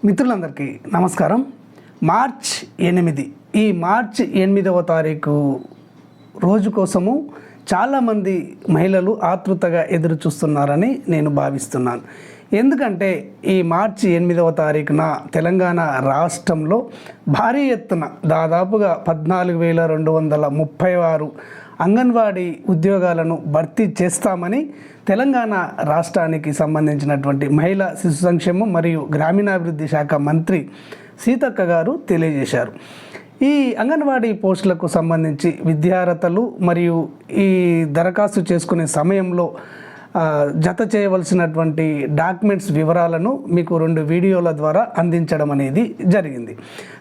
మిత్రులందరికీ నమస్కారం. మార్చ్ 8 ఈ మార్చ్ 8వ తారీఖు రోజు కోసము చాలామంది మహిళలు ఆతృతగా ఎదురు చూస్తున్నారని నేను భావిస్తున్నాను. ఎందుకంటే ఈ మార్చి 8వ తారీఖున తెలంగాణ రాష్ట్రంలో భారీ ఎత్తున దాదాపుగా 14,236 అంగన్వాడీ ఉద్యోగాలను భర్తీ చేస్తామని తెలంగాణ రాష్ట్రానికి సంబంధించినటువంటి మహిళా శిశు సంక్షేమం మరియు గ్రామీణాభివృద్ధి శాఖ మంత్రి సీతక్క గారు తెలియజేశారు. ఈ అంగన్వాడీ పోస్టులకు సంబంధించి విద్యార్హతలు మరియు ఈ దరఖాస్తు చేసుకునే సమయంలో జత చేయవలసినటువంటి డాక్యుమెంట్స్ వివరాలను మీకు 2 వీడియోల ద్వారా అందించడం అనేది జరిగింది.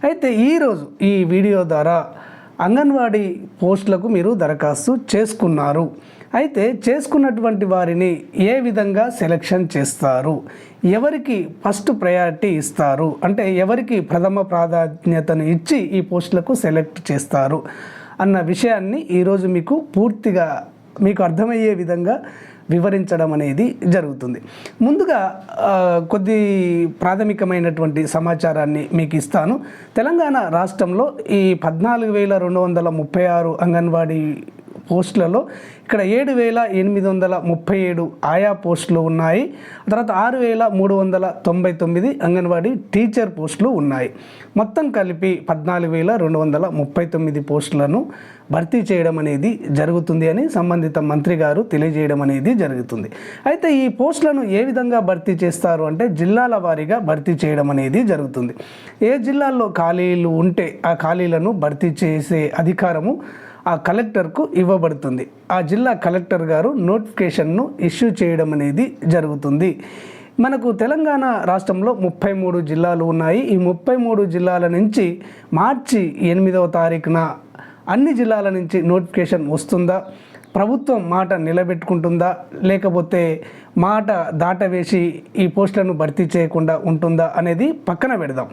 అయితే ఈరోజు ఈ వీడియో ద్వారా అంగన్వాడీ పోస్టులకు మీరు దరఖాస్తు చేసుకున్నారు. అయితే చేసుకున్నటువంటి వారిని ఏ విధంగా సెలెక్షన్ చేస్తారు, ఎవరికి ఫస్ట్ ప్రయారిటీ ఇస్తారు, అంటే ఎవరికి ప్రథమ ప్రాధాన్యతను ఇచ్చి ఈ పోస్టులకు సెలెక్ట్ చేస్తారు అన్న విషయాన్ని ఈరోజు మీకు పూర్తిగా మీకు అర్థమయ్యే విధంగా వివరించడం అనేది జరుగుతుంది. ముందుగా కొద్ది ప్రాథమికమైనటువంటి సమాచారాన్ని మీకు ఇస్తాను. తెలంగాణ రాష్ట్రంలో ఈ 14,236 అంగన్వాడీ పోస్టులలో ఇక్కడ 7,837 ఆయా పోస్టులు ఉన్నాయి. తర్వాత 6,399 అంగన్వాడీ టీచర్ పోస్టులు ఉన్నాయి. మొత్తం కలిపి 14,239 పోస్టులను భర్తీ చేయడం అనేది జరుగుతుంది అని సంబంధిత మంత్రి గారు తెలియజేయడం అనేది జరుగుతుంది. అయితే ఈ పోస్టులను ఏ విధంగా భర్తీ చేస్తారు అంటే జిల్లాల వారీగా భర్తీ చేయడం అనేది జరుగుతుంది. ఏ జిల్లాల్లో ఖాళీలు ఉంటే ఆ ఖాళీలను భర్తీ చేసే అధికారము ఆ కలెక్టర్కు ఇవ్వబడుతుంది. ఆ జిల్లా కలెక్టర్ గారు నోటిఫికేషన్ను ఇష్యూ చేయడం అనేది జరుగుతుంది. మనకు తెలంగాణ రాష్ట్రంలో 33 జిల్లాలు ఉన్నాయి. ఈ 33 జిల్లాల నుంచి మార్చి 8వ తారీఖున అన్ని జిల్లాల నుంచి నోటిఫికేషన్ వస్తుందా, ప్రభుత్వం మాట నిలబెట్టుకుంటుందా, లేకపోతే మాట దాటవేసి ఈ పోస్టులను భర్తీ చేయకుండా ఉంటుందా అనేది పక్కన పెడదాం.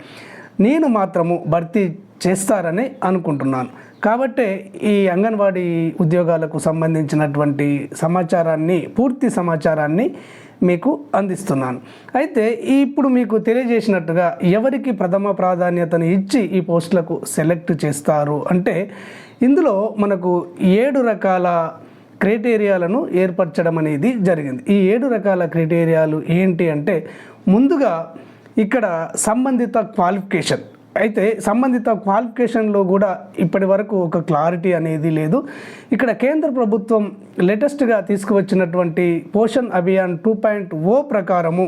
నేను మాత్రము భర్తీ చేస్తారని అనుకుంటున్నాను. కాబట్టే ఈ అంగన్వాడీ ఉద్యోగాలకు సంబంధించినటువంటి సమాచారాన్ని, పూర్తి సమాచారాన్ని మీకు అందిస్తున్నాను. అయితే ఇప్పుడు మీకు తెలియజేసినట్టుగా ఎవరికి ప్రథమ ప్రాధాన్యతను ఇచ్చి ఈ పోస్టులకు సెలెక్ట్ చేస్తారు అంటే ఇందులో మనకు 7 రకాల క్రైటీరియాలను ఏర్పరచడం అనేది జరిగింది. ఈ 7 రకాల క్రైటీరియాలు ఏంటి అంటే ముందుగా ఇక్కడ సంబంధిత క్వాలిఫికేషన్. అయితే సంబంధిత క్వాలిఫికేషన్లో కూడా ఇప్పటి వరకు ఒక క్లారిటీ అనేది లేదు. ఇక్కడ కేంద్ర ప్రభుత్వం లేటెస్ట్గా తీసుకువచ్చినటువంటి పోషణ్ అభియాన్ 2.0 ప్రకారము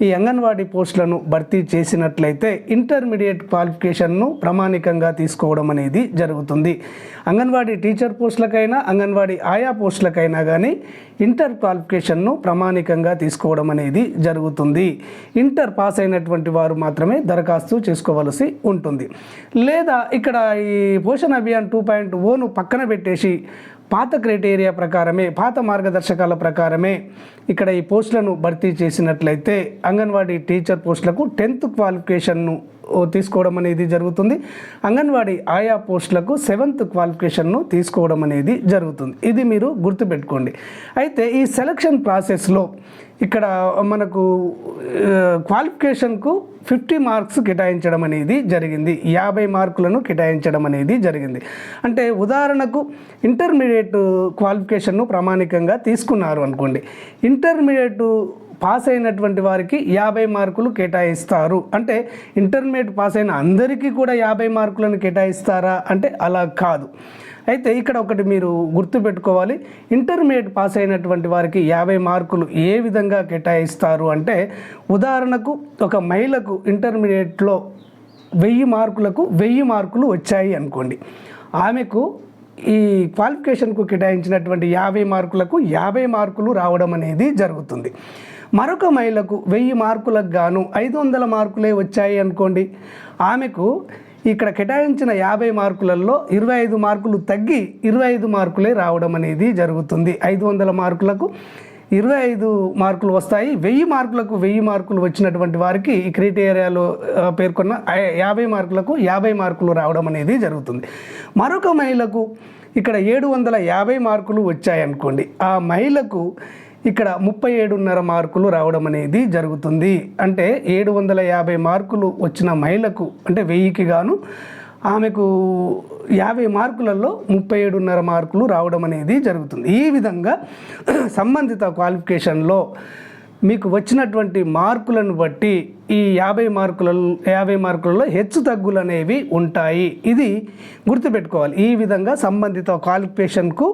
ఈ అంగన్వాడీ పోస్టులను భర్తీ చేసినట్లయితే ఇంటర్మీడియట్ క్వాలిఫికేషన్ను ప్రామాణికంగా తీసుకోవడం అనేది జరుగుతుంది. అంగన్వాడీ టీచర్ పోస్టులకైనా అంగన్వాడీ ఆయా పోస్టులకైనా కానీ ఇంటర్ క్వాలిఫికేషన్ను ప్రామాణికంగా తీసుకోవడం అనేది జరుగుతుంది. ఇంటర్ పాస్ అయినటువంటి వారు మాత్రమే దరఖాస్తు చేసుకోవలసి ఉంటుంది. లేదా ఇక్కడ ఈ పోషణ్ అభియాన్ 2.0ను పక్కన పెట్టేసి పాత క్రైటీరియా ప్రకారమే, పాత మార్గదర్శకాల ప్రకారమే ఇక్కడ ఈ పోస్టులను భర్తీ చేసినట్లయితే అంగన్వాడీ టీచర్ పోస్టులకు 10th క్వాలిఫికేషన్ను తీసుకోవడం అనేది జరుగుతుంది. అంగన్వాడీ ఆయా పోస్టులకు 7th క్వాలిఫికేషన్ను తీసుకోవడం అనేది జరుగుతుంది. ఇది మీరు గుర్తుపెట్టుకోండి. అయితే ఈ సెలక్షన్ ప్రాసెస్లో ఇక్కడ మనకు క్వాలిఫికేషన్కు 50 మార్క్స్ కేటాయించడం అనేది జరిగింది. 50 మార్కులను కేటాయించడం అనేది జరిగింది. అంటే ఉదాహరణకు ఇంటర్మీడియట్ క్వాలిఫికేషన్ను ప్రామాణికంగా తీసుకున్నారు అనుకోండి. ఇంటర్మీడియట్ పాస్ అయినటువంటి వారికి 50 మార్కులు కేటాయిస్తారు. అంటే ఇంటర్మీడియట్ పాస్ అయిన అందరికీ కూడా 50 మార్కులను కేటాయిస్తారా అంటే అలా కాదు. అయితే ఇక్కడ ఒకటి మీరు గుర్తుపెట్టుకోవాలి. ఇంటర్మీడియట్ పాస్ అయినటువంటి వారికి 50 మార్కులు ఏ విధంగా కేటాయిస్తారు అంటే ఉదాహరణకు ఒక మహిళకు ఇంటర్మీడియట్లో 1000 మార్కులకు 1000 మార్కులు వచ్చాయి అనుకోండి. ఆమెకు ఈ క్వాలిఫికేషన్కు కేటాయించినటువంటి 50 మార్కులకు 50 మార్కులు రావడం అనేది జరుగుతుంది. మరొక మహిళకు 1000 మార్కులకు గాను 500 మార్కులే వచ్చాయి అనుకోండి. ఆమెకు ఇక్కడ కేటాయించిన 50 మార్కులలో 25 మార్కులు తగ్గి 25 మార్కులే రావడం అనేది జరుగుతుంది. 500 మార్కులకు 25 మార్కులు వస్తాయి. 1000 మార్కులకు 1000 మార్కులు వచ్చినటువంటి వారికి ఈ క్రైటీరియాలో పేర్కొన్న 50 మార్కులకు 50 మార్కులు రావడం అనేది జరుగుతుంది. మరొక మహిళకు ఇక్కడ 750 మార్కులు వచ్చాయనుకోండి. ఆ మహిళకు ఇక్కడ 37.5 మార్కులు రావడం అనేది జరుగుతుంది. అంటే 750 మార్కులు వచ్చిన మహిళకు అంటే 1000కి గాను ఆమెకు 50 మార్కులలో 37.5 మార్కులు రావడం అనేది జరుగుతుంది. ఈ విధంగా సంబంధిత క్వాలిఫికేషన్లో మీకు వచ్చినటువంటి మార్కులను బట్టి ఈ 50 మార్కులలో హెచ్చు తగ్గులు అనేవి ఉంటాయి. ఇది గుర్తుపెట్టుకోవాలి. ఈ విధంగా సంబంధిత క్వాలిఫికేషన్కు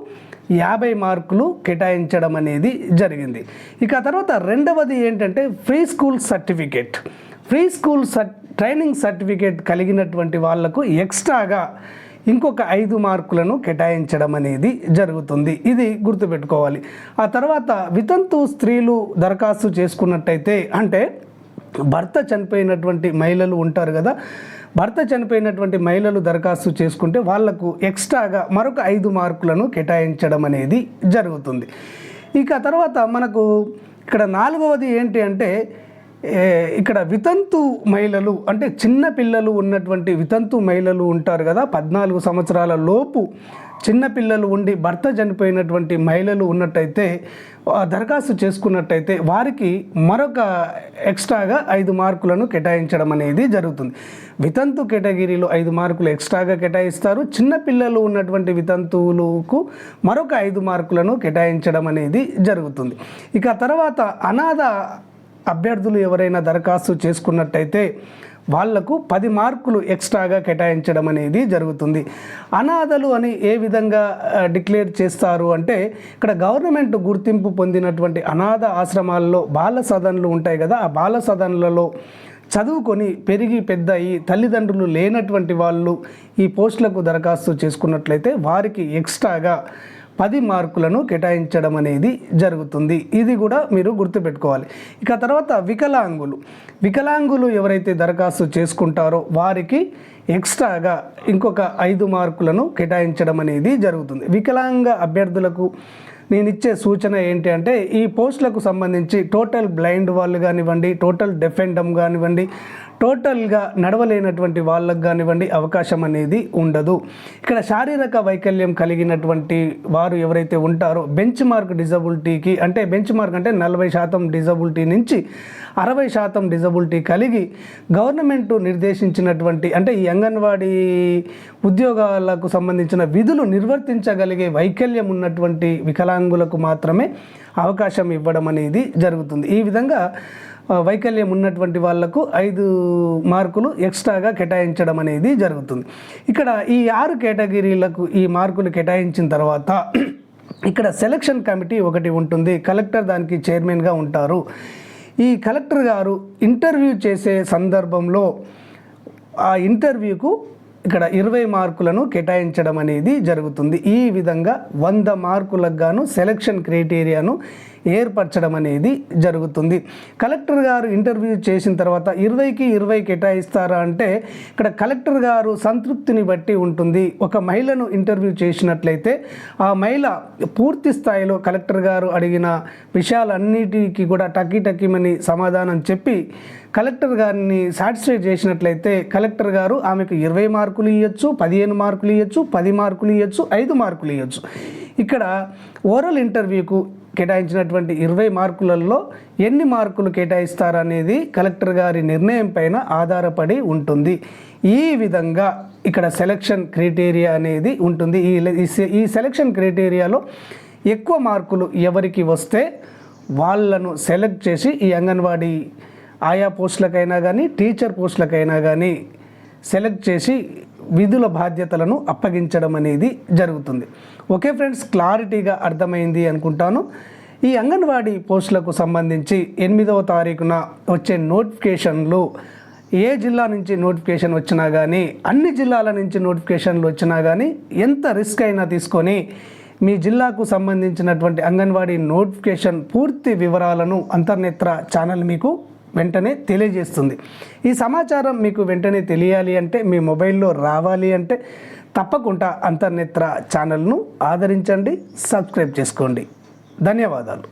50 మార్కులు కేటాయించడం అనేది జరిగింది. ఇక తర్వాత రెండవది ఏంటంటే free school certificate. Free school training certificate కలిగినటువంటి వాళ్లకు ఎక్స్ట్రాగా ఇంకొక 5 మార్కులను కేటాయించడం అనేది జరుగుతుంది. ఇది గుర్తుపెట్టుకోవాలి. ఆ తర్వాత వితంతు స్త్రీలు దరఖాస్తు చేసుకున్నట్టయితే అంటే భర్త చనిపోయినటువంటి మహిళలు ఉంటారు కదా, భర్త చనిపోయినటువంటి మహిళలు దరఖాస్తు చేసుకుంటే వాళ్లకు ఎక్స్ట్రాగా మరొక 5 మార్కులను కేటాయించడం అనేది జరుగుతుంది. ఇక తర్వాత మనకు ఇక్కడ 4వది ఏంటి అంటే ఇక్కడ వితంతు మహిళలు అంటే చిన్న పిల్లలు ఉన్నటువంటి వితంతు మహిళలు ఉంటారు కదా, 14 సంవత్సరాల లోపు చిన్న పిల్లలు ఉండి భర్త చనిపోయినటువంటి మహిళలు ఉన్నట్టయితే దరఖాస్తు చేసుకున్నట్టయితే వారికి మరొక ఎక్స్ట్రాగా 5 మార్కులను కేటాయించడం అనేది జరుగుతుంది. వితంతు కేటగిరీలో 5 మార్కులు ఎక్స్ట్రాగా కేటాయిస్తారు. చిన్న పిల్లలు ఉన్నటువంటి వితంతువులకు మరొక 5 మార్కులను కేటాయించడం అనేది జరుగుతుంది. ఇక తర్వాత అనాథ అభ్యర్థులు ఎవరైనా దరఖాస్తు చేసుకున్నట్టయితే వాళ్లకు 10 మార్కులు ఎక్స్ట్రాగా కేటాయించడం అనేది జరుగుతుంది. అనాథలు అని ఏ విధంగా డిక్లేర్ చేస్తారు అంటే ఇక్కడ గవర్నమెంట్ గుర్తింపు పొందినటువంటి అనాథ ఆశ్రమాల్లో బాల సదన్లు ఉంటాయి కదా, ఆ బాల సదన్లలో చదువుకొని పెరిగి పెద్ద అయ్యి తల్లిదండ్రులు లేనటువంటి వాళ్ళు ఈ పోస్టులకు దరఖాస్తు చేసుకున్నట్లయితే వారికి ఎక్స్ట్రాగా 10 మార్కులను కేటాయించడం అనేది జరుగుతుంది. ఇది కూడా మీరు గుర్తుపెట్టుకోవాలి. ఇక తర్వాత వికలాంగులు ఎవరైతే దరఖాస్తు చేసుకుంటారో వారికి ఎక్స్ట్రాగా ఇంకొక 5 మార్కులను కేటాయించడం అనేది జరుగుతుంది. వికలాంగ అభ్యర్థులకు నేను ఇచ్చే సూచన ఏంటి అంటే ఈ పోస్టులకు సంబంధించి టోటల్ బ్లైండ్ వాళ్ళు కానివ్వండి, టోటల్ డెఫ్ అండ్ డమ్ కానివ్వండి, టోటల్గా నడవలేనటువంటి వాళ్ళకు కానివ్వండి అవకాశం అనేది ఉండదు. ఇక్కడ శారీరక వైకల్యం కలిగినటువంటి వారు ఎవరైతే ఉంటారో బెంచ్ మార్క్ డిజబిలిటీకి అంటే బెంచ్ మార్క్ అంటే 40% డిజబిలిటీ నుంచి 60% డిజబిలిటీ కలిగి గవర్నమెంట్ నిర్దేశించినటువంటి అంటే ఈ అంగన్వాడీ ఉద్యోగాలకు సంబంధించిన విధులు నిర్వర్తించగలిగే వైకల్యం ఉన్నటువంటి వికలాంగులకు మాత్రమే అవకాశం ఇవ్వడం అనేది జరుగుతుంది. ఈ విధంగా వైకల్యం ఉన్నటువంటి వాళ్లకు 5 మార్కులు ఎక్స్ట్రాగా కేటాయించడం అనేది జరుగుతుంది. ఇక్కడ ఈ 6 కేటగిరీలకు ఈ మార్కులు కేటాయించిన తర్వాత ఇక్కడ సెలక్షన్ కమిటీ ఒకటి ఉంటుంది. కలెక్టర్ దానికి చైర్మన్గా ఉంటారు. ఈ కలెక్టర్ గారు ఇంటర్వ్యూ చేసే సందర్భంలో ఆ ఇంటర్వ్యూకు ఇక్కడ 20 మార్కులను కేటాయించడం అనేది జరుగుతుంది. ఈ విధంగా 100 మార్కులకు గాను సెలక్షన్ క్రైటీరియాను ఏర్పరచడం అనేది జరుగుతుంది. కలెక్టర్ గారు ఇంటర్వ్యూ చేసిన తర్వాత 20కి 20 కేటాయిస్తారా అంటే ఇక్కడ కలెక్టర్ గారు సంతృప్తిని బట్టి ఉంటుంది. ఒక మహిళను ఇంటర్వ్యూ చేసినట్లయితే ఆ మహిళ పూర్తి స్థాయిలో కలెక్టర్ గారు అడిగిన విషయాలన్నిటికీ కూడా టకీమని సమాధానం చెప్పి కలెక్టర్ గారిని సాటిస్ఫై చేసినట్లయితే కలెక్టర్ గారు ఆమెకు 20 మార్కులు ఇవ్వచ్చు, 15 మార్కులు ఇవ్వచ్చు, 10 మార్కులు ఇవ్వచ్చు, 5 మార్కులు ఇవ్వచ్చు. ఇక్కడ ఓరల్ ఇంటర్వ్యూకు కేటాయించినటువంటి 20 మార్కులలో ఎన్ని మార్కులు కేటాయిస్తారనేది కలెక్టర్ గారి నిర్ణయం పైన ఆధారపడి ఉంటుంది. ఈ విధంగా ఇక్కడ సెలక్షన్ క్రైటీరియా అనేది ఉంటుంది. ఈ సెలక్షన్ క్రైటీరియాలో ఎక్కువ మార్కులు ఎవరికి వస్తే వాళ్ళను సెలెక్ట్ చేసి ఈ అంగన్వాడీ ఆయా పోస్టులకైనా కానీ టీచర్ పోస్టులకైనా కానీ సెలెక్ట్ చేసి విధుల బాధ్యతలను అప్పగించడం అనేది జరుగుతుంది. ఓకే ఫ్రెండ్స్, క్లారిటీగా అర్థమైంది అనుకుంటాను. ఈ అంగన్వాడీ పోస్టులకు సంబంధించి 8వ తారీఖున వచ్చే నోటిఫికేషన్లు ఏ జిల్లా నుంచి నోటిఫికేషన్ వచ్చినా కానీ అన్ని జిల్లాల నుంచి నోటిఫికేషన్లు వచ్చినా కానీ ఎంత రిస్క్ అయినా తీసుకొని మీ జిల్లాకు సంబంధించినటువంటి అంగన్వాడీ నోటిఫికేషన్ పూర్తి వివరాలను అంతర్నేత్ర ఛానల్ మీకు వెంటనే తెలియజేస్తుంది. ఈ సమాచారం మీకు వెంటనే తెలియాలి అంటే మీ మొబైల్లో రావాలి అంటే తప్పకుండా అంతర్నేత్ర ఛానల్ను ఆదరించండి, సబ్స్క్రైబ్ చేసుకోండి. ధన్యవాదాలు.